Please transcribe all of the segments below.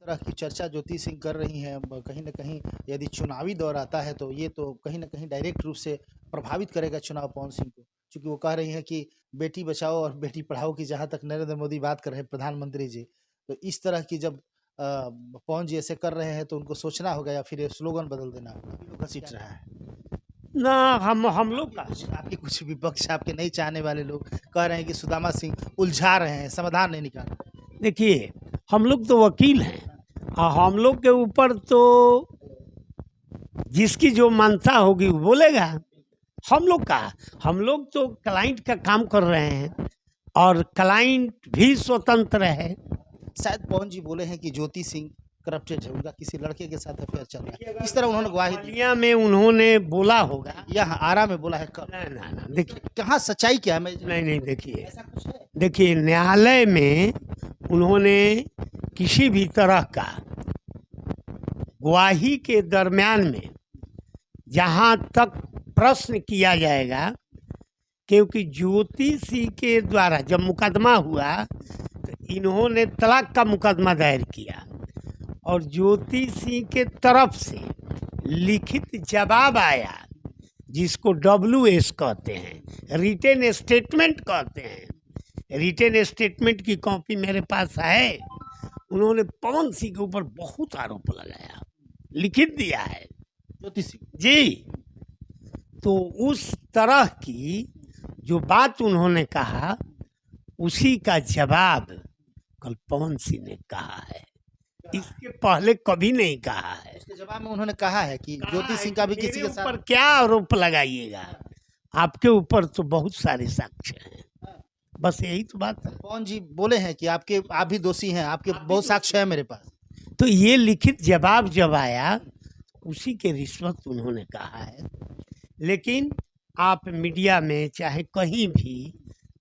तरह की चर्चा ज्योति सिंह कर रही हैं, कहीं न कहीं यदि चुनावी दौर आता है तो ये तो कहीं न कहीं डायरेक्ट रूप से प्रभावित करेगा चुनाव पवन सिंह को। चूँकि वो कह रही हैं कि बेटी बचाओ और बेटी पढ़ाओ की जहाँ तक नरेंद्र मोदी बात कर रहे हैं प्रधानमंत्री जी, तो इस तरह की जब पवन जी ऐसे कर रहे हैं तो उनको सोचना होगा या फिर ये स्लोगन बदल देना होगा। घसीट रहा है। ना हम लोग का आपके कुछ विपक्ष, आपके नहीं चाहने वाले लोग कह रहे हैं कि सुदामा सिंह उलझा रहे हैं, समाधान नहीं निकाल रहे। देखिए, हम लोग तो वकील हैं और हम लोग के ऊपर तो जिसकी जो मानता होगी वो बोलेगा। हम लोग तो क्लाइंट का काम कर रहे हैं और क्लाइंट भी स्वतंत्र है। शायद पवन जी बोले हैं कि ज्योति सिंह करप्टेड है, उनका किसी लड़के के साथ अफेयर चल रहा है, इस तरह उन्होंने गवाही दी। बलिया में उन्होंने बोला होगा, यहाँ आरा में बोला है कब? ना देखिए, कहाँ सच्चाई क्या है? मैं नहीं देखिए, ऐसा कुछ है? देखिए न्यायालय में उन्होंने किसी भी तरह का गवाही के दरमियान में जहाँ तक प्रश्न किया जाएगा, क्योंकि ज्योति सिंह के द्वारा जब मुकदमा हुआ तो इन्होंने तलाक का मुकदमा दायर किया और ज्योति सिंह के तरफ से लिखित जवाब आया जिसको WS कहते हैं, रिटेन स्टेटमेंट कहते हैं। रिटेन स्टेटमेंट की कॉपी मेरे पास है। उन्होंने पवन सिंह के ऊपर बहुत आरोप लगाया, लिखित दिया है ज्योति सिंह जी। तो उस तरह की जो बात उन्होंने कहा उसी का जवाब कल पवन सिंह ने कहा है, इसके पहले कभी नहीं कहा है। उसके जवाब में उन्होंने कहा है कि ज्योति सिंह का भी किसी के साथ ऊपर क्या आरोप लगाइएगा, आपके ऊपर तो बहुत सारे साक्ष्य हैं, बस यही तो बात है। पवन जी बोले हैं कि आप भी दोषी हैं, आपके बहुत साक्ष्य है मेरे पास। तो ये लिखित जवाब जब आया उसी के रिश्वत उन्होंने कहा है। लेकिन आप मीडिया में चाहे कहीं भी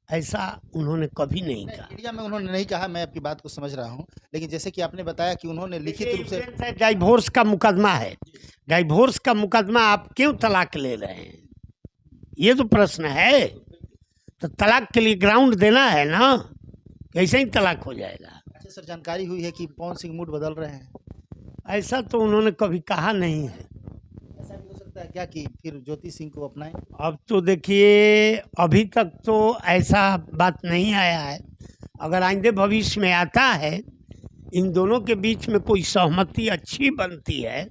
ऐसा उन्होंने कभी नहीं कहा। मीडिया में उन्होंने नहीं कहा, मैं आपकी बात को समझ रहा हूँ, लेकिन जैसे कि आपने बताया कि उन्होंने लिखित रूप से डाइवोर्स का मुकदमा है, डाइवोर्स का मुकदमा आप क्यों तलाक ले रहे हैं, ये तो प्रश्न है। तो तलाक के लिए ग्राउंड देना है ना, कैसे ही तलाक हो जाएगा। अच्छा सर, जानकारी हुई है कि पवन सिंह मूड बदल रहे हैं? ऐसा तो उन्होंने कभी कहा नहीं है। ऐसा भी हो सकता है क्या कि फिर ज्योति सिंह को अपनाएं? अब तो देखिए, अभी तक तो ऐसा बात नहीं आया है। अगर आइंदे भविष्य में आता है, इन दोनों के बीच में कोई सहमति अच्छी बनती है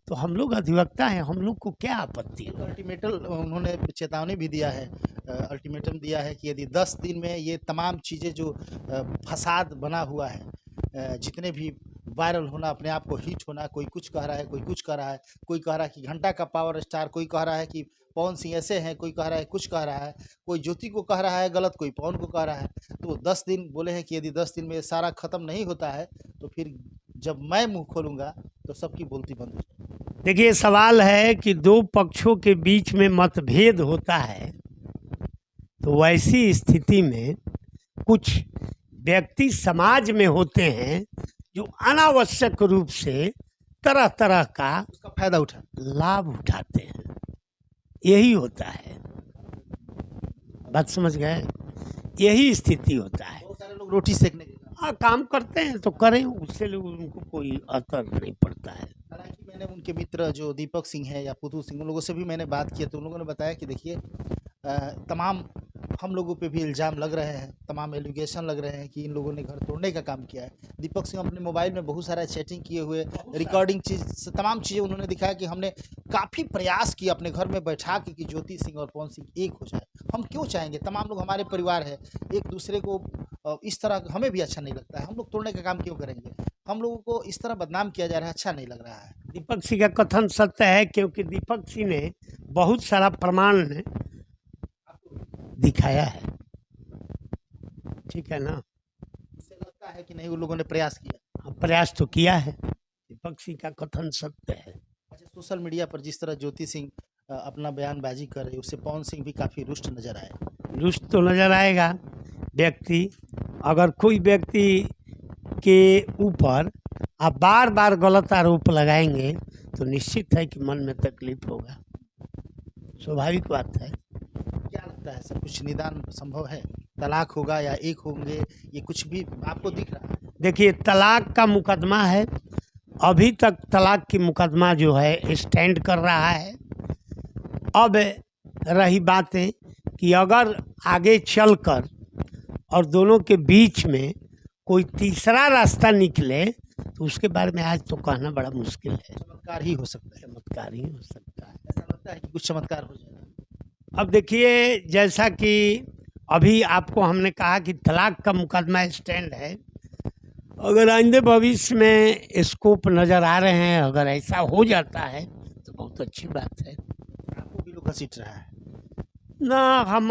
तो हम लोग अधिवक्ता हैं, हम लोग को क्या आपत्ति है। अल्टीमेटम उन्होंने चेतावनी भी दिया है, अल्टीमेटम दिया है कि यदि 10 दिन में ये तमाम चीज़ें जो फसाद बना हुआ है, जितने भी वायरल होना, अपने आप को हिट होना, कोई कुछ कह रहा है, कोई कुछ कह रहा है, कोई कह रहा है कि घंटा का पावर स्टार, कोई कह रहा है कि पवन सिंह ऐसे हैं, कोई कह रहा है कुछ कह रहा है, कोई ज्योति को कह रहा है गलत, कोई पवन को कह रहा है। तो 10 दिन बोले हैं कि यदि 10 दिन में ये सारा खत्म नहीं होता है तो फिर जब मैं मुँह खोलूँगा तो सबकी बोलती बंद हो जाएगी। देखिए, सवाल है कि दो पक्षों के बीच में मतभेद होता है तो वैसी स्थिति में कुछ व्यक्ति समाज में होते हैं जो अनावश्यक रूप से तरह तरह का उसका फायदा लाभ उठाते हैं, यही होता है। बात समझ गए, यही स्थिति होता है। बहुत सारे लोग रोटी सेकने के काम करते हैं तो करें, उससे उनको कोई असर नहीं पड़ता है। हालांकि मैंने उनके मित्र जो दीपक सिंह है या पुतु सिंह, उन लोगों से भी मैंने बात की तो उन लोगों ने बताया कि देखिए, तमाम हम लोगों पे भी इल्ज़ाम लग रहे हैं, तमाम एलिगेशन लग रहे हैं कि इन लोगों ने घर तोड़ने का काम किया है। दीपक सिंह अपने मोबाइल में बहुत सारा चैटिंग किए हुए, रिकॉर्डिंग चीज़, तमाम चीज़ें उन्होंने दिखाया कि हमने काफ़ी प्रयास किया अपने घर में बैठा के कि ज्योति सिंह और पवन सिंह एक हो जाए। हम क्यों चाहेंगे, तमाम लोग हमारे परिवार है, एक दूसरे को इस तरह हमें भी अच्छा नहीं लगता है, हम लोग तोड़ने का काम क्यों करेंगे, हम लोगों को इस तरह बदनाम किया जा रहा है, अच्छा नहीं लग रहा है। दीपक सिंह का कथन सत्य है, क्योंकि दीपक सिंह ने बहुत सारा प्रमाण दिखाया है, ठीक है ना। इससे लगता है कि नहीं उन लोगों ने प्रयास किया? प्रयास तो किया है, दीपक सिंह का कथन सत्य है। अच्छा, सोशल मीडिया पर जिस तरह ज्योति सिंह अपना बयानबाजी कर रहे, उससे पवन सिंह भी काफ़ी रुष्ट नजर आए। रुष्ट तो नजर आएगा व्यक्ति, अगर कोई व्यक्ति के ऊपर आप बार बार गलत आरोप लगाएंगे तो निश्चित है कि मन में तकलीफ होगा, स्वाभाविक बात है। क्या लगता है सर, कुछ निदान संभव है? तलाक होगा या एक होंगे, ये कुछ भी आपको दिख रहा है? देखिए, तलाक का मुकदमा है, अभी तक तलाक की मुकदमा जो है स्टैंड कर रहा है। अब रही बातें कि अगर आगे चलकर और दोनों के बीच में कोई तीसरा रास्ता निकले तो उसके बारे में आज तो कहना बड़ा मुश्किल है। चमत्कार ही हो सकता है। चमत्कार ही हो सकता है। ऐसा लगता है कि कुछ चमत्कार हो जाएगा। अब देखिए, जैसा कि अभी आपको हमने कहा कि तलाक का मुकदमा स्टैंड है, अगर आइंदे भविष्य में स्कोप नज़र आ रहे हैं, अगर ऐसा हो जाता है तो बहुत अच्छी बात है। आपको भी लोग घसीट रहा है ना,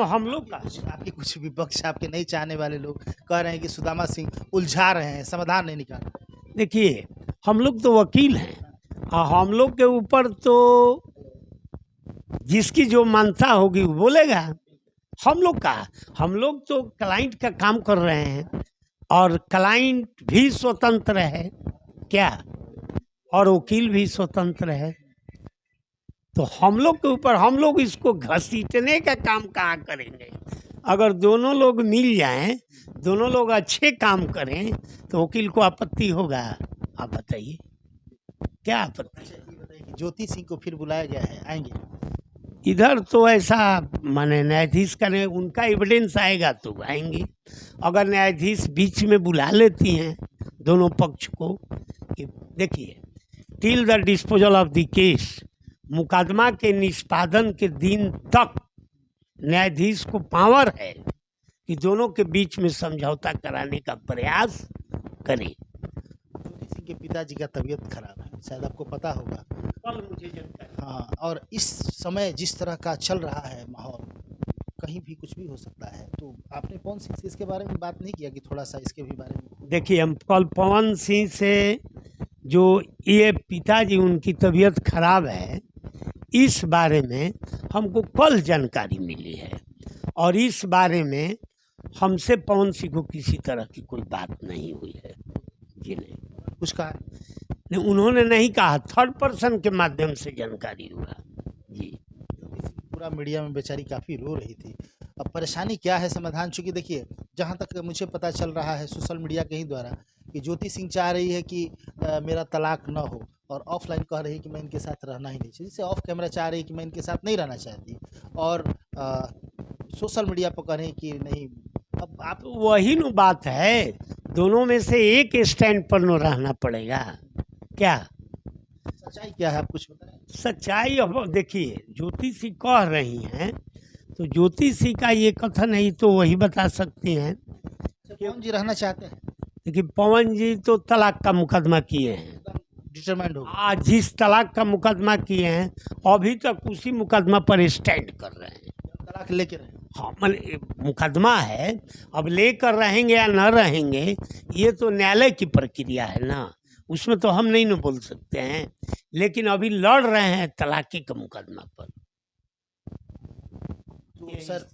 हम लोग का आपके कुछ विपक्ष, आपके नहीं चाहने वाले लोग कह रहे हैं कि सुदामा सिंह उलझा रहे हैं, समाधान नहीं निकाल रहे। देखिए, हम लोग तो वकील हैं और हम लोग के ऊपर तो जिसकी जो मानता होगी वो बोलेगा। हम लोग तो क्लाइंट का काम कर रहे हैं और क्लाइंट भी स्वतंत्र है क्या, और वकील भी स्वतंत्र है। तो हम लोग के ऊपर, हम लोग इसको घसीटने का काम कहाँ करेंगे। अगर दोनों लोग मिल जाएं, दोनों लोग अच्छे काम करें तो वकील को आपत्ति होगा? आप बताइए, क्या आपत्ति? अच्छा, ये बताइए कि ज्योति सिंह को फिर बुलाया गया है, आएंगे? इधर तो ऐसा माने न्यायाधीश का नहीं, उनका एविडेंस आएगा तो आएंगे। अगर न्यायाधीश बीच में बुला लेती हैं दोनों पक्ष को, कि देखिए, till the disposal of the case, मुकदमा के निष्पादन के दिन तक न्यायाधीश को पावर है कि दोनों के बीच में समझौता कराने का प्रयास करें। ज्योति सिंह के पिताजी का तबीयत खराब है, शायद आपको पता होगा। कल मुझे जानकारी। हाँ, और इस समय जिस तरह का चल रहा है माहौल, कहीं भी कुछ भी हो सकता है, तो आपने पवन सिंह से इसके बारे में बात नहीं किया कि थोड़ा सा इसके भी बारे में? देखिए, हम कल पवन सिंह से, जो ये पिताजी उनकी तबीयत खराब है, इस बारे में हमको कल जानकारी मिली है और इस बारे में हमसे पवन सिंह को किसी तरह की कोई बात नहीं हुई है। जी नहीं, कुछ कहा? नहीं, उन्होंने नहीं कहा, थर्ड पर्सन के माध्यम से जानकारी हुआ। जी, ज्योति सिंह पूरा मीडिया में बेचारी काफ़ी रो रही थी। अब परेशानी क्या है, समाधान? चूँकि देखिए, जहाँ तक मुझे पता चल रहा है सोशल मीडिया के ही द्वारा कि ज्योति सिंह चाह रही है कि मेरा तलाक न हो, और ऑफलाइन कह रही है कि मैं इनके साथ रहना ही नहीं चाहिए, जैसे ऑफ कैमरा चाह रही है कि मैं इनके साथ नहीं रहना चाहती, और सोशल मीडिया पर कह रही है कि नहीं। अब आप तो वही न बात है, दोनों में से एक स्टैंड पर न रहना पड़ेगा क्या? सच्चाई क्या है, आप कुछ बताएं। सच्चाई अब देखिए, ज्योति सिंह कह रही हैं तो ज्योति सिंह का ये कथन है, तो वही बता सकती हैं। पवन जी रहना चाहते हैं, देखिए, पवन जी तो तलाक का मुकदमा किए हैं, डिटरमाइंड होगा। आज जिस तलाक का मुकदमा किए हैं अभी तक उसी मुकदमा पर स्टैंड कर रहे हैं। तलाक लेके रहे। हाँ, माने मुकदमा है, अब लेकर रहेंगे या न रहेंगे ये तो न्यायालय की प्रक्रिया है ना, उसमें तो हम नहीं न बोल सकते हैं, लेकिन अभी लड़ रहे हैं तलाकी का मुकदमा पर। तो सर,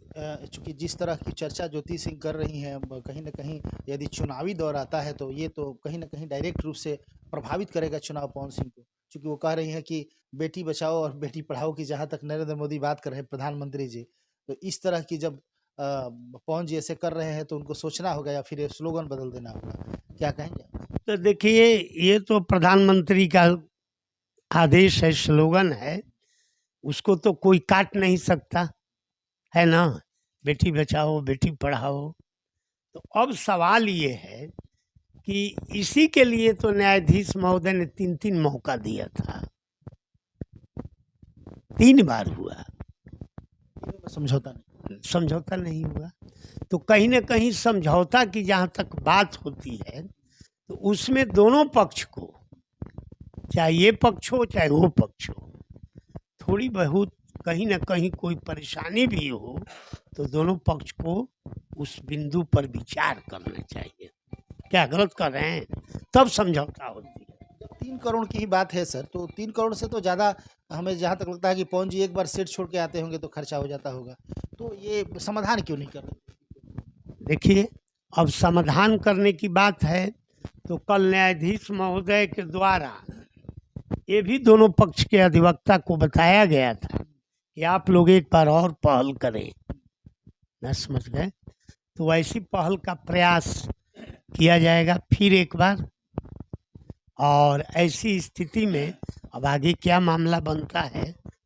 चूंकि जिस तरह की चर्चा ज्योति सिंह कर रही हैं, कहीं ना कहीं यदि चुनावी दौर आता है तो ये तो कहीं ना कहीं डायरेक्ट रूप से प्रभावित करेगा चुनाव पवन सिंह को, क्योंकि वो कह रही हैं कि बेटी बचाओ और बेटी पढ़ाओ की जहाँ तक नरेंद्र मोदी बात कर रहे हैं, प्रधानमंत्री जी, तो इस तरह की जब पवन जी ऐसे कर रहे हैं तो उनको सोचना होगा या फिर ये स्लोगन बदल देना होगा, क्या कहेंगे? तो देखिए, ये तो प्रधानमंत्री का आदेश है, स्लोगन है, उसको तो कोई काट नहीं सकता है ना, बेटी बचाओ बेटी पढ़ाओ। तो अब सवाल ये है कि इसी के लिए तो न्यायाधीश महोदय ने 3 मौका दिया था, 3 बार हुआ, समझौता नहीं हुआ। तो कहीं ना कहीं समझौता की जहाँ तक बात होती है तो उसमें दोनों पक्ष को, चाहे ये पक्ष हो चाहे वो पक्ष हो, थोड़ी बहुत कहीं ना कहीं कोई परेशानी भी हो तो दोनों पक्ष को उस बिंदु पर विचार करना चाहिए, क्या गलत कर रहे हैं, तब समझौता होती है। जब 3 करोड़ की ही बात है सर, तो 3 करोड़ से तो ज़्यादा हमें जहाँ तक लगता है कि पवन जी एक बार सीट छोड़ के आते होंगे तो खर्चा हो जाता होगा, तो ये समाधान क्यों नहीं कर रहे? देखिए, अब समाधान करने की बात है तो कल न्यायाधीश महोदय के द्वारा ये भी दोनों पक्ष के अधिवक्ता को बताया गया था कि आप लोग एक बार और पहल करें, न समझ गए, तो ऐसी पहल का प्रयास किया जाएगा फिर एक बार। और ऐसी स्थिति में अब आगे क्या मामला बनता है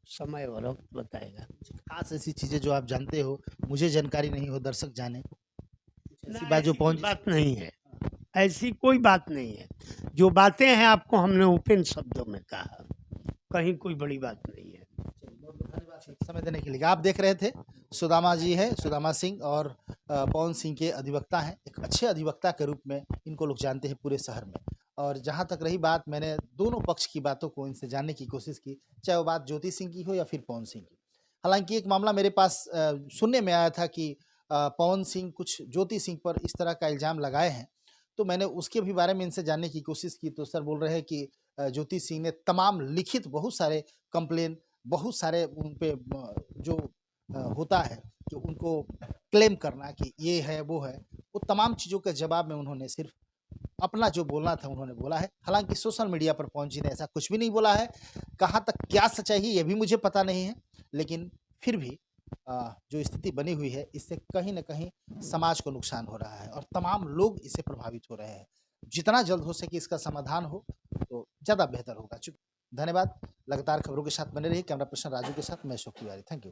समय और वक्त बताएगा। खास ऐसी चीज़ें जो आप जानते हो, मुझे जानकारी नहीं हो, दर्शक जाने, ना, ऐसी बात जो ऐसी कोई पहुंच बात नहीं है, ऐसी कोई बात नहीं है। जो बातें हैं आपको हमने ओपन शब्दों में कहा, कहीं कोई बड़ी बात नहीं है। समय देने के लिए। आप देख रहे थे सुदामा जी है, सुदामा सिंह, और पवन सिंह के अधिवक्ता हैं। एक अच्छे अधिवक्ता के रूप में इनको लोग जानते हैं पूरे शहर में। और जहाँ तक रही बात, मैंने दोनों पक्ष की बातों को इनसे जानने की कोशिश की, चाहे वो बात ज्योति सिंह की हो या फिर पवन सिंह की। हालांकि एक मामला मेरे पास सुनने में आया था कि पवन सिंह कुछ ज्योति सिंह पर इस तरह का इल्ज़ाम लगाए हैं, तो मैंने उसके भी बारे में इनसे जानने की कोशिश की। तो सर बोल रहे हैं कि ज्योति सिंह ने तमाम लिखित बहुत सारे कंप्लेन, बहुत सारे उन पे जो होता है कि उनको क्लेम करना कि ये है वो है, वो तमाम चीज़ों के जवाब में उन्होंने सिर्फ अपना जो बोलना था उन्होंने बोला है। हालांकि सोशल मीडिया पर पवन जी ने ऐसा कुछ भी नहीं बोला है। कहाँ तक क्या सच्चाई है ये भी मुझे पता नहीं है, लेकिन फिर भी जो स्थिति बनी हुई है, इससे कहीं न कहीं समाज को नुकसान हो रहा है और तमाम लोग इससे प्रभावित हो रहे हैं। जितना जल्द हो सके इसका समाधान हो तो ज़्यादा बेहतर होगा। धन्यवाद। लगातार खबरों के साथ बने रहिए। कैमरा पर्सन राजू के साथ मैं अशोक तिवारी। Thank you.